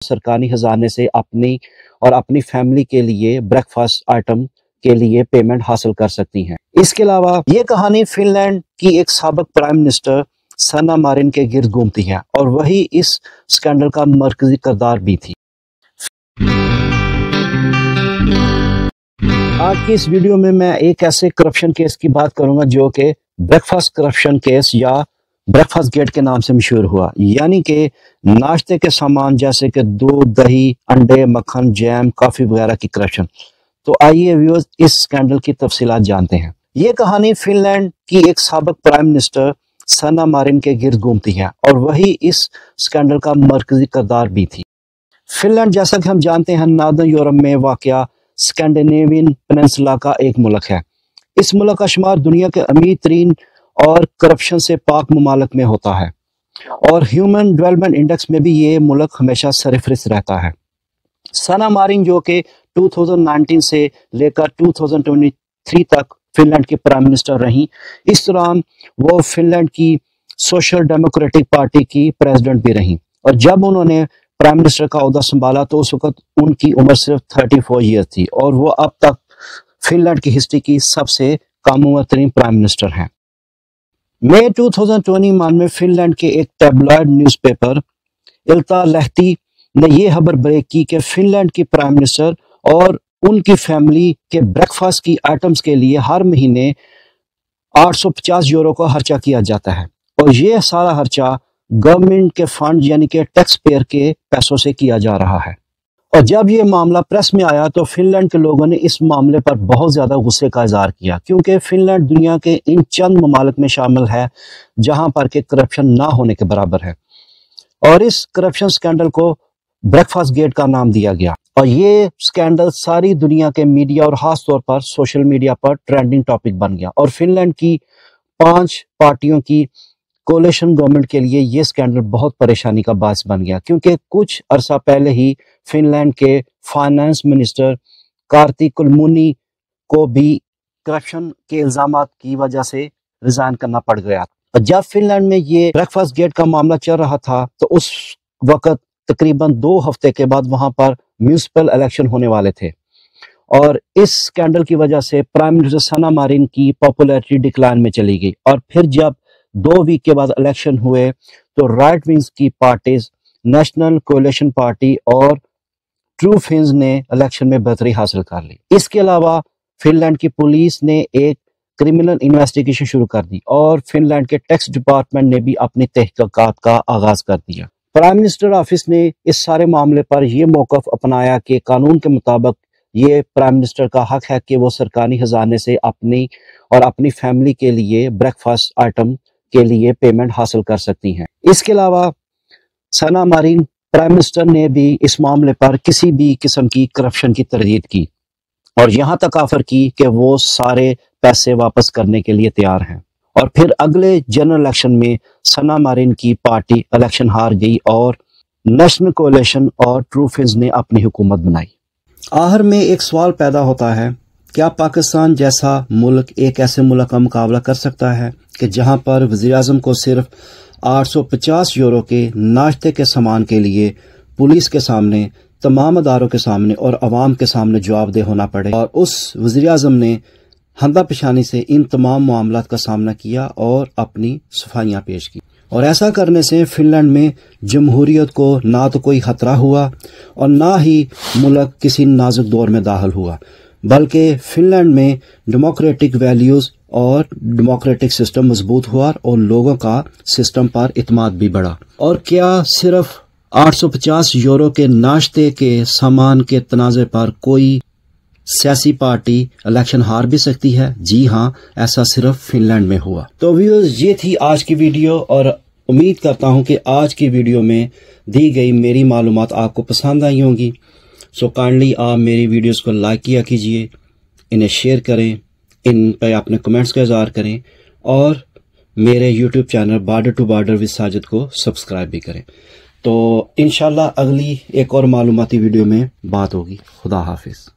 सरकारी खजाने से अपनी और अपनी फैमिली के लिए ब्रेकफास्ट आइटम के लिए पेमेंट हासिल कर सकती हैं। इसके अलावा ये कहानी फिनलैंड की एक साबिक प्राइम मिनिस्टर सना मारिन के गिर्द घूमती है और वही इस स्कैंडल का मरकजी किरदार भी थी। आज की इस वीडियो में मैं एक ऐसे करप्शन केस की बात करूंगा जो कि ब्रेकफास्ट करप्शन केस या ब्रेकफास्ट गेट के नाम से मशहूर हुआ, यानी कि नाश्ते के सामान जैसे कि दूध, दही, अंडे, मक्खन, जैम, कॉफी वगैरह की करप्शन। तो आइए व्यूअर्स इस स्कैंडल की तफसीलात जानते हैं। ये कहानी फिनलैंड की एक साबिक प्राइम मिनिस्टर सना मारिन के गिर्द घूमती है और वही इस स्कैंडल का मरकजी किरदार भी थी। फिनलैंड जैसा कि हम जानते हैं नॉर्दर्न यूरोप में वाक़या स्कैंडिनेवियन पेनिनसुला का एक मुल्क है। इस मुल्क का शुमार दुनिया के अमीर तरीन और करप्शन से पाक ममालिक में होता है और ह्यूमन डेवलपमेंट इंडेक्स में भी ये मुल्क हमेशा सरफहरिस्त रहता है। सना मारिन जो कि 2019 से लेकर 2023 तक फिनलैंड की प्राइम मिनिस्टर रही, इस दौरान वो फिनलैंड की सोशल डेमोक्रेटिक पार्टी की प्रेसिडेंट भी रही और जब उन्होंने प्राइम मिनिस्टर का ओहदा संभाला तो उस वक्त उनकी उम्र सिर्फ 34 ईयर थी और वो अब तक फिनलैंड की हिस्ट्री की सबसे कम उम्र तरीन प्राइम मिनिस्टर हैं। मई 2021 में फिनलैंड के एक टैबलॉयड न्यूज़पेपर इल्ता-लेहती ने यह खबर ब्रेक की कि फिनलैंड की प्राइम मिनिस्टर और उनकी फैमिली के ब्रेकफास्ट की आइटम्स के लिए हर महीने 850 यूरो का खर्चा किया जाता है और ये सारा खर्चा गवर्नमेंट के फंड यानी कि टैक्स पेयर के पैसों से किया जा रहा है। और जब ये मामला प्रेस में आया तो फिनलैंड के लोगों ने इस मामले पर बहुत ज़्यादा गुस्से का इजहार किया, क्योंकि फिनलैंड दुनिया के इन चंद ममालिक में शामिल है जहां पर के करप्शन ना होने के बराबर है और इस करप्शन स्कैंडल को ब्रेकफास्ट गेट का नाम दिया गया और ये स्कैंडल सारी दुनिया के मीडिया और खास तौर पर सोशल मीडिया पर ट्रेंडिंग टॉपिक बन गया और फिनलैंड की 5 पार्टियों की कोalition गवर्नमेंट के लिए ये स्कैंडल बहुत परेशानी का बायस बन गया, क्योंकि कुछ अरसा पहले ही फिनलैंड के फाइनेंस मिनिस्टर कार्ति कुलमुनी को भी करप्शन के इल्जामात की वजह से रिजाइन करना पड़ गया। जब फिनलैंड में ये ब्रेकफास्ट गेट का मामला चल रहा था तो उस वक्त तकरीबन 2 हफ्ते के बाद वहां पर म्यूनिसिपल इलेक्शन होने वाले थे और इस स्कैंडल की वजह से प्राइम मिनिस्टर सना मारिन की पॉपुलैरिटी डिक्लाइन में चली गई और फिर जब 2 वीक के बाद इलेक्शन हुए तो राइट विंग्स की पार्टीज नेशनल कोalition पार्टी और ट्रू फिन्स ने इलेक्शन में बेहतरी हासिल कर ली। इसके अलावा फिनलैंड की पुलिस ने एक क्रिमिनल इन्वेस्टिगेशन शुरू कर दी और फिनलैंड के टैक्स डिपार्टमेंट ने भी अपनी तहकीकात का आगाज कर दिया। प्राइम मिनिस्टर ऑफिस ने इस सारे मामले पर यह मौकफ अपनाया कि कानून के मुताबिक ये प्राइम मिनिस्टर का हक है कि वो सरकारी खजाने से अपनी और अपनी फैमिली के लिए ब्रेकफास्ट आइटम के लिए पेमेंट हासिल कर सकती हैं। इसके अलावा सना मारिन प्राइम मिनिस्टर ने भी इस मामले पर किसी भी किस्म की करप्शन की तरदीद की और यहाँ तक ऑफर की कि वो सारे पैसे वापस करने के लिए तैयार हैं और फिर अगले जनरल इलेक्शन में सना मारिन की पार्टी इलेक्शन हार गई और नेशनल कोalition और ट्रू फिन्स ने अपनी हुकूमत बनाई। आखिर में एक सवाल पैदा होता है, क्या पाकिस्तान जैसा मुल्क एक ऐसे मुल्क का मुकाबला कर सकता है कि जहां पर वज़ीर-ए-आज़म को सिर्फ 850 यूरो के नाश्ते के सामान के लिए पुलिस के सामने, तमाम अदारों के सामने और अवाम के सामने जवाबदेह होना पड़े और उस वज़ीर-ए-आज़म ने हंदा पेशानी से इन तमाम मामलात का सामना किया और अपनी सफाइयाँ पेश की और ऐसा करने से फिनलैंड में जमहूरियत को ना तो कोई खतरा हुआ और ना ही मुल्क किसी नाजुक दौर में दाखिल हुआ, बल्कि फिनलैंड में डेमोक्रेटिक वैल्यूज और डेमोक्रेटिक सिस्टम मजबूत हुआ और लोगों का सिस्टम पर इत्मीनान भी बढ़ा। और क्या सिर्फ 850 यूरो के नाश्ते के सामान के तनाज़े पर कोई सियासी पार्टी इलेक्शन हार भी सकती है? जी हाँ, ऐसा सिर्फ फिनलैंड में हुआ। तो व्यूअर्स, ये थी आज की वीडियो और उम्मीद करता हूँ कि आज की वीडियो में दी गई मेरी मालूमात आपको पसंद आई होंगी। सो काइंडली आप मेरी वीडियोस को लाइक किया कीजिए, इन्हें शेयर करें, इन पर अपने कमेंट्स का इज़हार करें और मेरे YouTube channel border to border with Sajid को सब्सक्राइब भी करें। तो इंशाल्लाह अगली एक और मालूमाती वीडियो में बात होगी। खुदा हाफिज।